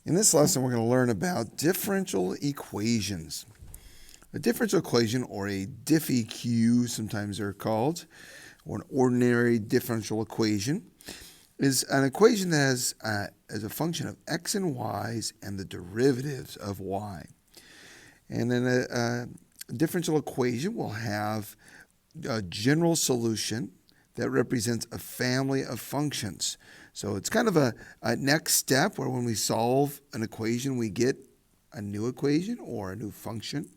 In this lesson, we're going to learn about differential equations. A differential equation, or a diffie-Q, sometimes they're called, or an ordinary differential equation, is an equation that has as a function of x and y's and the derivatives of y. And then a differential equation will have a general solution that represents a family of functions. So it's kind of a next step where when we solve an equation, we get a new equation or a new function.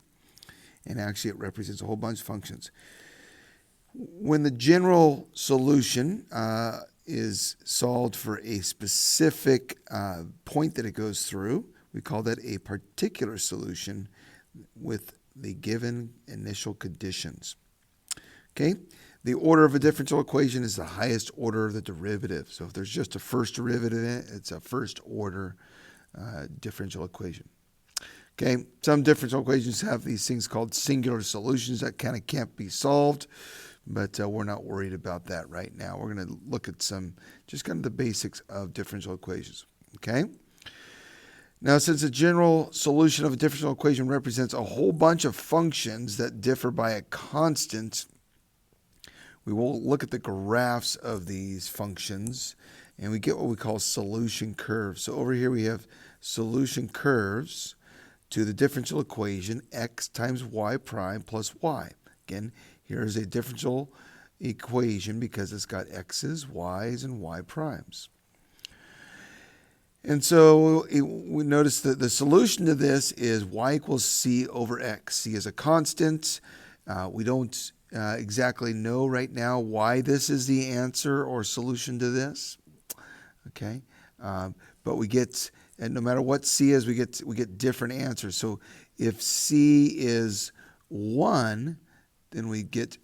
And actually, it represents a whole bunch of functions. When the general solution is solved for a specific point that it goes through, we call that a particular solution with the given initial conditions. Okay? The order of a differential equation is the highest order of the derivative. So if there's just a first derivative in it, it's a first order differential equation. Okay, some differential equations have these things called singular solutions that kind of can't be solved, but we're not worried about that right now. We're going to look at some, just kind of the basics of differential equations. Okay? Now, since a general solution of a differential equation represents a whole bunch of functions that differ by a constant, we will look at the graphs of these functions, and we get what we call solution curves. So over here we have solution curves to the differential equation x times y prime plus y. Again, here's a differential equation because it's got x's, y's, and y primes. And so we notice that the solution to this is y equals c over x. C is a constant. We don't exactly know right now why this is the answer or solution to this. Okay, but we get, and no matter what c is, we get different answers. So if c is 1, then we get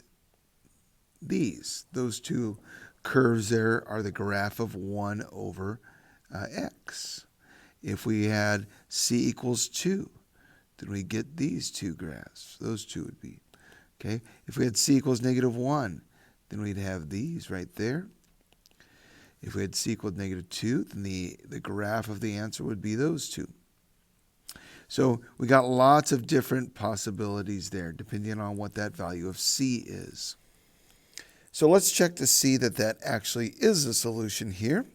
those two curves there are the graph of 1 over x. If we had c equals 2, then we get these two graphs. Those two would be. Okay. If we had c equals -1, then we'd have these right there. If we had c equals -2, then the graph of the answer would be those two. So we got lots of different possibilities there, depending on what that value of c is. So let's check to see that that actually is a solution here.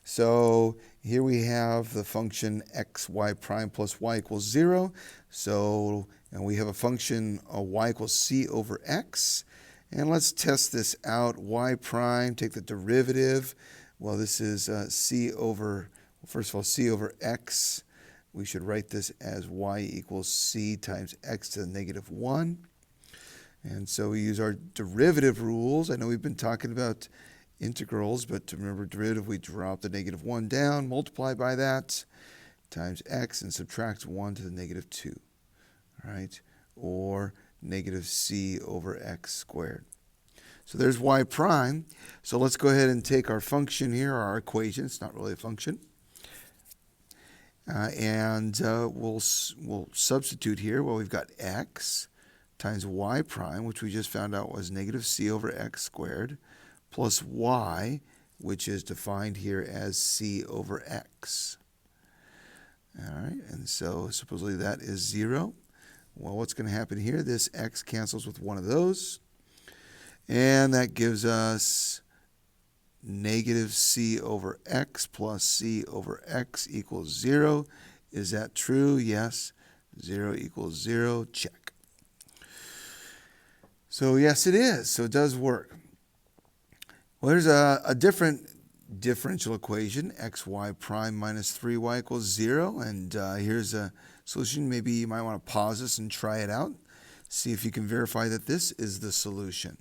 So here we have the function x y prime plus y equals 0. So and we have a function y equals c over x. And let's test this out. Y prime, take the derivative. Well, this is c over, first of all, c over x. We should write this as y equals c times x to the -1. And so we use our derivative rules. I know we've been talking about integrals, but to remember derivative, we drop the -1 down, multiply by that, times x, and subtract 1 to the -2. All right? Or -c over x squared. So there's y prime. So let's go ahead and take our function here, our equation. It's not really a function. And we'll substitute here. Well, we've got x times y prime, which we just found out was -c over x squared, plus y, which is defined here as c over x. All right, and so supposedly that is 0. Well, what's going to happen here? This x cancels with one of those, and that gives us -c over x plus c over x equals 0. Is that true? Yes. 0 equals 0. Check. So yes, it is. So it does work. Well, there's a different differential equation, xy prime minus 3y equals 0. And here's a solution. Maybe you might want to pause this and try it out. See if you can verify that this is the solution.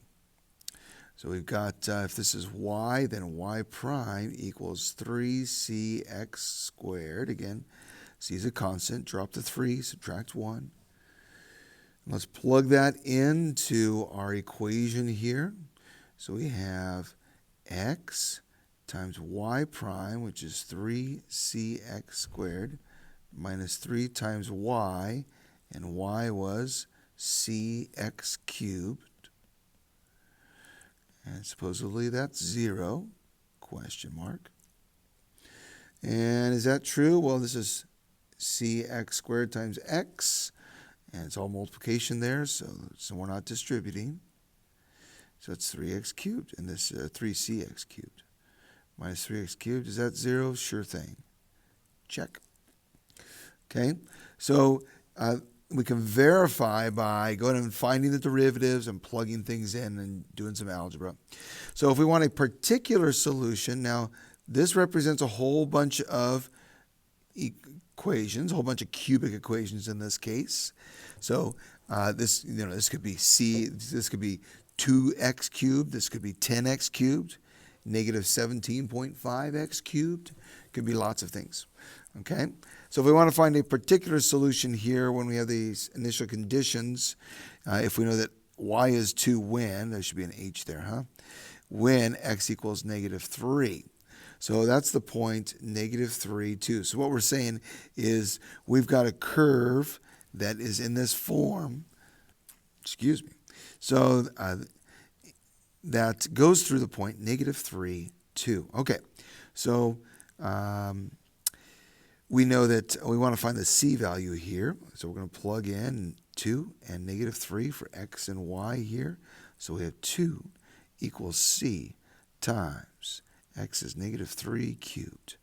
So we've got, if this is y, then y prime equals 3cx squared. Again, c is a constant. Drop the 3, subtract 1. Let's plug that into our equation here. So we have x times y prime, which is 3cx squared, minus 3 times y, and y was cx cubed. And supposedly that's 0, question mark. And is that true? Well, this is cx squared times x, and it's all multiplication there, so we're not distributing. So it's 3x cubed, and this 3cx cubed. Minus 3x cubed, is that 0? Sure thing. Check. Okay, so we can verify by going and finding the derivatives and plugging things in and doing some algebra. So if we want a particular solution, now this represents a whole bunch of equations, a whole bunch of cubic equations in this case. So this could be this could be 2x cubed, this could be 10x cubed, negative 17.5x cubed, could be lots of things. Okay, so if we want to find a particular solution here when we have these initial conditions, if we know that y is 2 when, there should be an h there, huh? When x equals negative 3. So that's the point, negative 3, 2. So what we're saying is we've got a curve that is in this form, excuse me, so that goes through the point negative 3, 2. Okay, so we know that we want to find the c value here. So we're going to plug in 2 and negative 3 for x and y here. So we have 2 equals c times x is negative 3 cubed.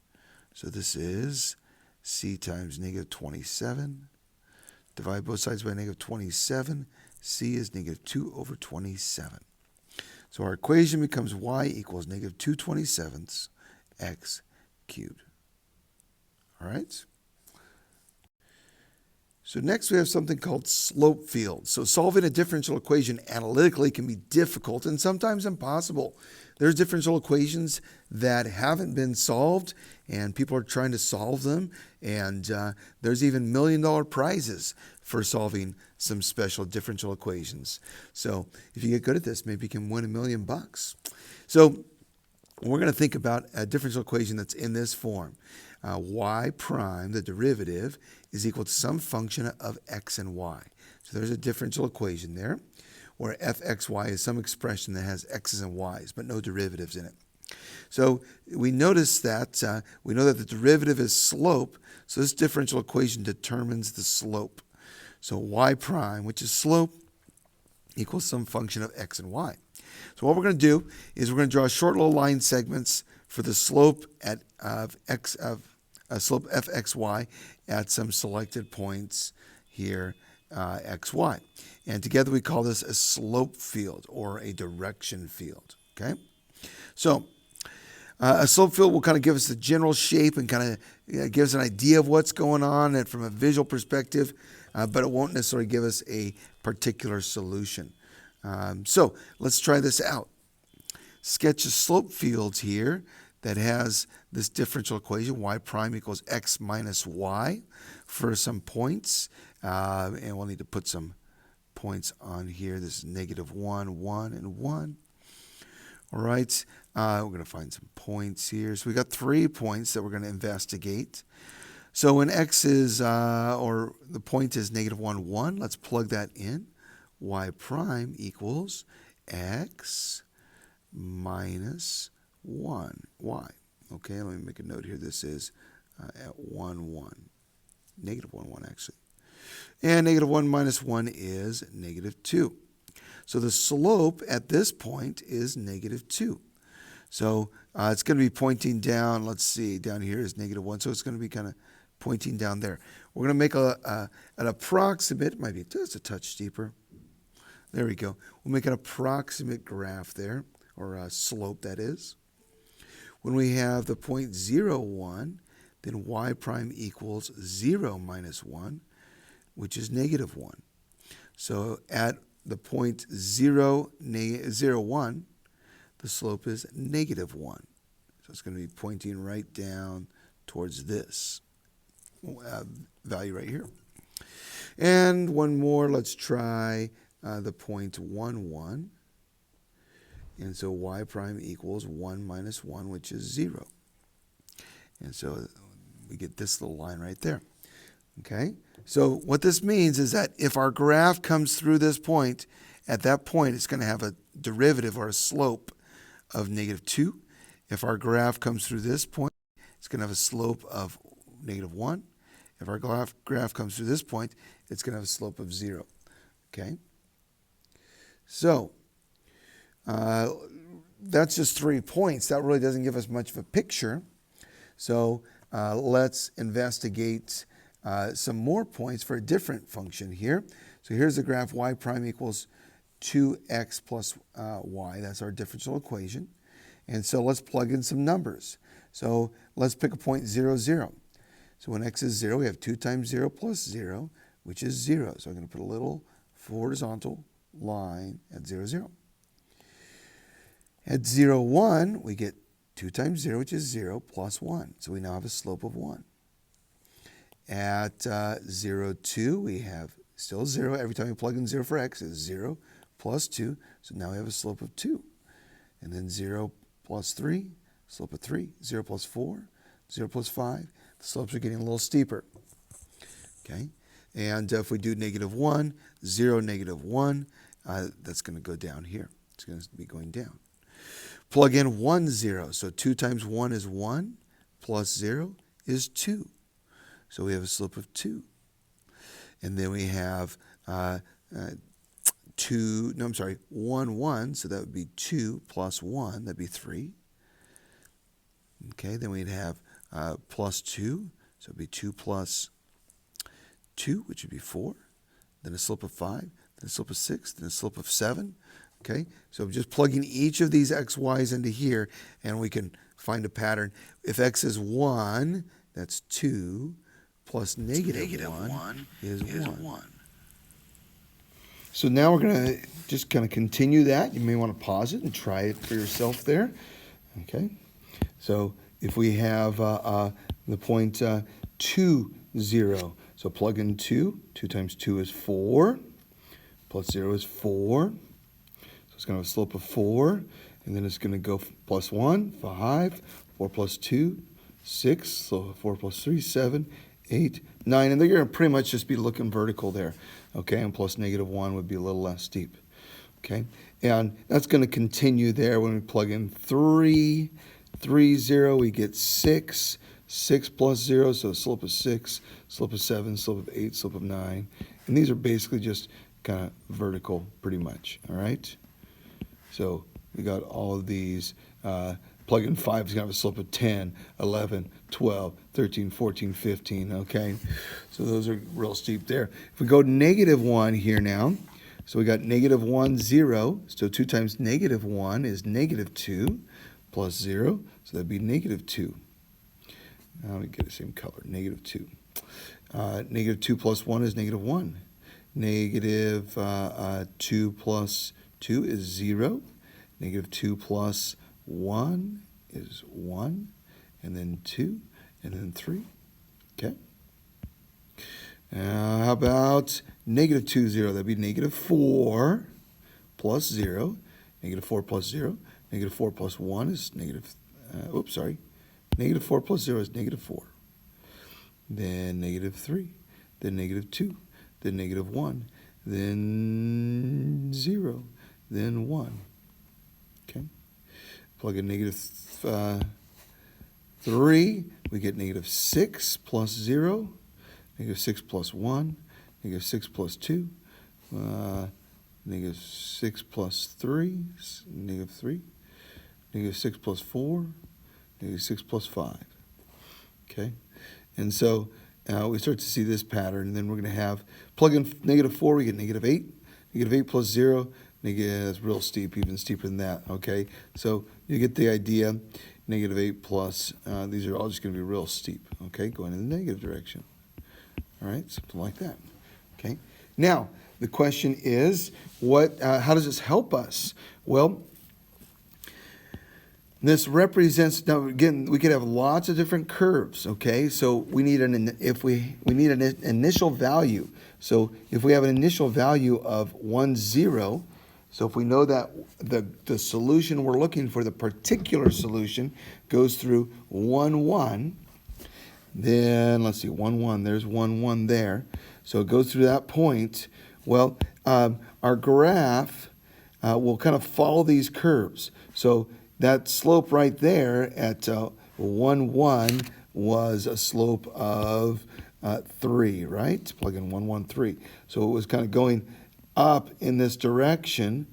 So this is c times negative 27. Divide both sides by negative 27. C is negative 2 over 27. So our equation becomes y equals negative 2/27 x cubed. All right? So next we have something called slope fields. So solving a differential equation analytically can be difficult and sometimes impossible. There's differential equations that haven't been solved and people are trying to solve them, and there's even $1 million prizes for solving some special differential equations. So if you get good at this, maybe you can win $1 million. So we're going to think about a differential equation that's in this form. Y prime, the derivative, is equal to some function of x and y. So there's a differential equation there, where fxy is some expression that has x's and y's, but no derivatives in it. So we notice that we know that the derivative is slope, so this differential equation determines the slope. So y prime, which is slope, equals some function of x and y. So what we're going to do is we're going to draw short little line segments for the slope of slope fxy at some selected points here, xy. And together we call this a slope field or a direction field. Okay? So a slope field will kind of give us the general shape and kind of give us an idea of what's going on and from a visual perspective, but it won't necessarily give us a particular solution. So let's try this out. Sketch a slope field here that has this differential equation, y prime equals x minus y for some points. And we'll need to put some points on here. This is negative 1, 1, and 1. All right, we're going to find some points here. So we got 3 points that we're going to investigate. So when x is, or the point is negative 1, 1, let's plug that in. Y prime equals x minus 1, y. Okay, let me make a note here. This is at 1, 1. Negative 1, 1 actually. And negative 1 minus 1 is negative 2. So the slope at this point is negative 2. So it's going to be pointing down. Let's see, down here is negative 1. So it's going to be kind of pointing down there. We're going to make an approximate, might be just a touch steeper. There we go. We'll make an approximate graph there, or a slope that is. When we have the point 0, 1, then y prime equals 0 minus 1, which is negative 1. So at the point 0, 1, the slope is negative 1. So it's going to be pointing right down towards this value right here. And one more, let's try the point 1, 1. And so y prime equals 1 minus 1, which is 0. And so we get this little line right there. Okay? So what this means is that if our graph comes through this point, at that point it's going to have a derivative or a slope of negative 2. If our graph comes through this point, it's going to have a slope of negative 1. If our graph comes through this point, it's going to have a slope of 0. Okay? So, that's just 3 points. That really doesn't give us much of a picture. So let's investigate some more points for a different function here. So here's the graph y prime equals 2x plus y. That's our differential equation. And so let's plug in some numbers. So let's pick a point 0, 0. So when x is 0, we have 2 times 0 plus 0, which is 0. So I'm going to put a little horizontal line at 0, 0. At 0, 1, we get 2 times 0, which is 0, plus 1. So we now have a slope of 1. At 0, 2, we have still 0. Every time we plug in 0 for x is 0 plus 2. So now we have a slope of 2. And then 0 plus 3, slope of 3. 0 plus 4, 0 plus 5. The slopes are getting a little steeper. Okay? And if we do negative 1, 0, negative 1, that's going to go down here. It's going to be going down. Plug in 1, 0. So 2 times 1 is 1, plus 0 is 2. So we have a slope of 2. And then we have 1, 1. So that would be 2 plus 1. That'd be 3. Okay, then we'd have plus 2. So it'd be 2 plus 2, which would be 4. Then a slope of 5. Then a slope of 6. Then a slope of 7. Okay, so I'm just plugging each of these x, y's into here, and we can find a pattern. If x is 1, that's 2, plus negative 1 is 1. So now we're going to just kind of continue that. You may want to pause it and try it for yourself there. Okay, so if we have the point 2, 0, so plug in 2. 2 times 2 is 4, plus 0 is 4. It's going to have a slope of 4, and then it's going to go plus 1, 5, 4 plus 2, 6, so 4 plus 3, 7, 8, 9, and they're going to pretty much just be looking vertical there, okay, and plus negative 1 would be a little less steep, okay, and that's going to continue there when we plug in 3, 3, 0, we get 6, 6 plus 0, so slope of 6, slope of 7, slope of 8, slope of 9, and these are basically just kind of vertical pretty much, all right? So we got all of these. Plug in 5 is going to have a slope of 10, 11, 12, 13, 14, 15, okay? So those are real steep there. If we go negative 1 here now, so we got negative 1, 0. So 2 times negative 1 is negative 2 plus 0. So that'd be negative 2. Now let me get the same color, negative 2. Negative 2 plus 1 is negative 1. Negative 2 plus 2 is 0. Negative 2 plus 1 is 1. And then 2. And then 3. Okay. How about negative 2, 0? That'd be negative 4 plus 0. Negative 4 plus 0. Negative 4 plus 1 is negative... Negative 4 plus 0 is negative 4. Then negative 3. Then negative 2. Then negative 1. Then 0. Then 1. Okay. Plug in negative 3. We get negative 6 plus 0. Negative 6 plus 1. Negative 6 plus 2. Negative 6 plus 3. Negative 3. Negative 6 plus 4. Negative 6 plus 5. Okay. And so we start to see this pattern. And then we're going to have, plug in negative 4, we get negative 8. Negative 8 plus 0, it's real steep, even steeper than that, okay? So you get the idea. Negative 8 plus, these are all just going to be real steep, okay? Going in the negative direction. All right, something like that, okay? Now, the question is, how does this help us? Well, this represents, now again, we could have lots of different curves, okay? So we need an initial value. So if we have an initial value of 1, 0, so if we know that the solution we're looking for, the particular solution, goes through 1, 1, then let's see, 1, 1, there's 1, 1 there. So it goes through that point. Well, our graph will kind of follow these curves. So that slope right there at 1, 1 was a slope of 3, right? Plug in 1, 1, 3. So it was kind of going up in this direction,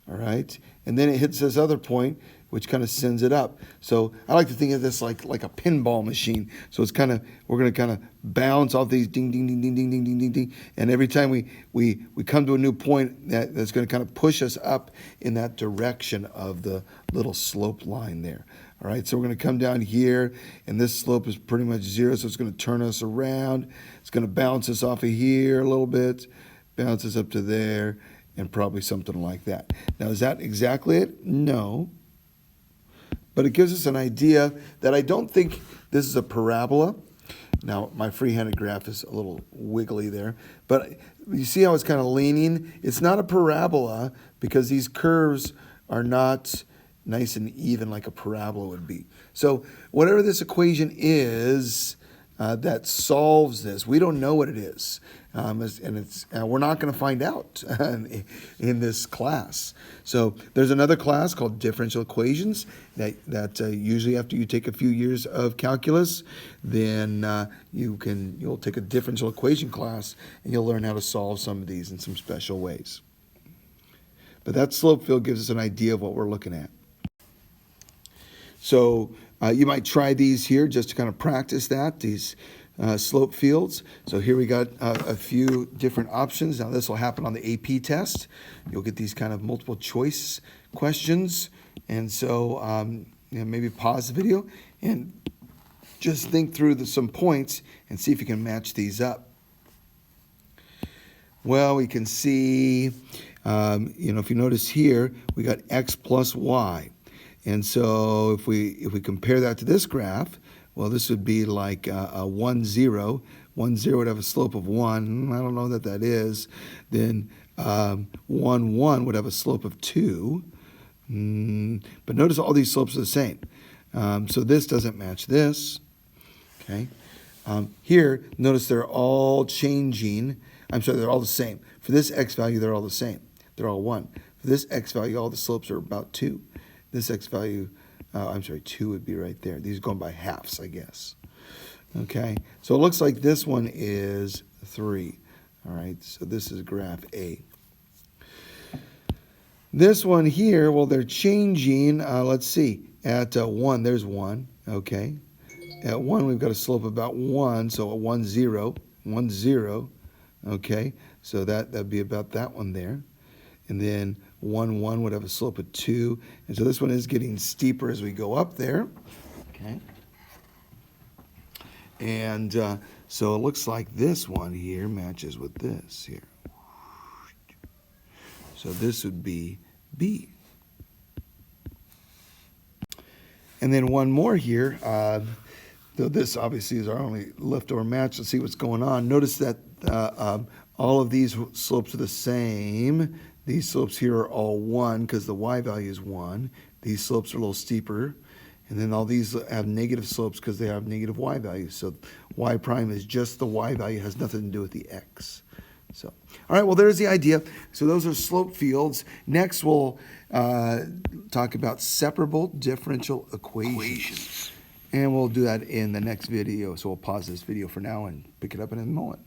all right? And then it hits this other point, which kind of sends it up. So I like to think of this like a pinball machine. So it's kind of, we're going to kind of bounce off these ding, ding, ding, ding, ding, ding, ding, ding, ding. And every time we come to a new point, that's going to kind of push us up in that direction of the little slope line there. All right, so we're going to come down here, and this slope is pretty much 0, so it's going to turn us around. It's going to bounce us off of here a little bit, bounce us up to there, and probably something like that. Now, is that exactly it? No. But it gives us an idea that I don't think this is a parabola. Now, my free-handed graph is a little wiggly there. But you see how it's kind of leaning? It's not a parabola because these curves are not nice and even like a parabola would be. So whatever this equation is that solves this, we don't know what it is. And we're not going to find out in this class. So there's another class called differential equations that usually after you take a few years of calculus, then you'll take a differential equation class and you'll learn how to solve some of these in some special ways. But that slope field gives us an idea of what we're looking at. So you might try these here just to kind of practice that, these slope fields. So here we got a few different options. Now this will happen on the AP test. You'll get these kind of multiple choice questions. And so maybe pause the video and just think through some points and see if you can match these up. Well, we can see, if you notice here, we got x plus y. And so if we compare that to this graph, well, this would be like a 1, 0. 1, 0 would have a slope of 1. I don't know that that is. Then 1, 1 would have a slope of 2. But notice all these slopes are the same. So this doesn't match this. Okay. Here, notice they're all changing. I'm sorry, they're all the same. For this x value, they're all the same. They're all 1. For this x value, all the slopes are about 2. This x value, 2 would be right there. These are going by halves, I guess. Okay, so it looks like this one is 3. All right, so this is graph A. This one here, well, they're changing. Let's see. At 1, there's 1. Okay. At 1, we've got a slope about 1, so a 1, 0. 1, 0. Okay, so that'd be about that one there. And then 1, 1 would have a slope of 2. And so this one is getting steeper as we go up there. Okay. And so it looks like this one here matches with this here. So this would be B. And then one more here. Though this obviously is our only leftover match. Let's see what's going on. Notice that all of these slopes are the same. These slopes here are all 1 because the y value is 1. These slopes are a little steeper. And then all these have negative slopes because they have negative y values. So y prime is just the y value, has nothing to do with the x. So, all right, well, there's the idea. So those are slope fields. Next, we'll talk about separable differential equations. And we'll do that in the next video. So we'll pause this video for now and pick it up in a moment.